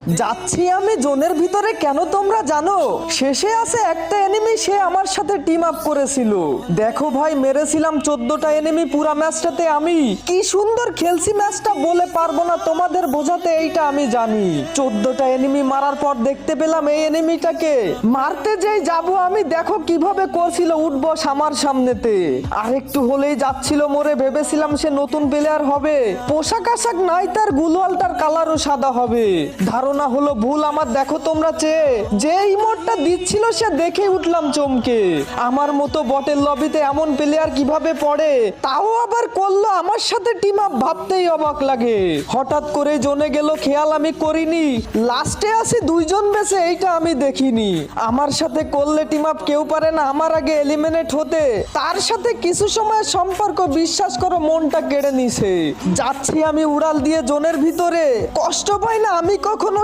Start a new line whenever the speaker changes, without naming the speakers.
যাচ্ছি আমি জোনের ভিতরে, কেন তোমরা জানো? শেষে আছে একটা এনিমি, সে আমার সাথে টিম আপ করেছিল। দেখো ভাই, মেরেছিলাম 14টা এনিমি পুরা ম্যাচটাতে। আমি কি সুন্দর খেলছি ম্যাচটা, বলে পারবো না তোমাদের বোঝাতে, এইটা আমি জানি। 14টা এনিমি মারার পর দেখতে পেলাম এই এনিমিটাকে মারতে যেই যাবো আমি, দেখো কিভাবে করছিল উঠবস আমার সামনেতে। আর একটু হলেই যাচ্ছিল মরে, ভেবেছিলাম সে নতুন প্লেয়ার হবে, পোশাক আশাক নাই তার, গুলোয়ালটার কালারও সাদা হবে। ধারণা হলো ভুল আমার। দেখো তোমরা যে ইমোটটা দিচ্ছিল সে দেখে উঠলাম চমকে। আমার মতো বটের লবিতে এমন প্লেয়ার কিভাবে পড়ে, তাও আবার করলো আমার সাথে টিম আপ, ভাবতেই অবাক লাগে। হঠাৎ করে জোনে গেল, খেয়াল আমি করিনি। লাস্টে আছে দুইজন বেঁচে, এইটা আমি দেখিনি। আমার সাথে করলে টিম আপ কেউ পারে না আমার আগে এলিমিনেট হতে। তার সাথে কিছু সময় সম্পর্ক, বিশ্বাস করো মনটা কেড়ে নিছে। যাচ্ছি আমি উড়াল দিয়ে জোনের ভিতরে, কষ্ট পাই না আমি কখনো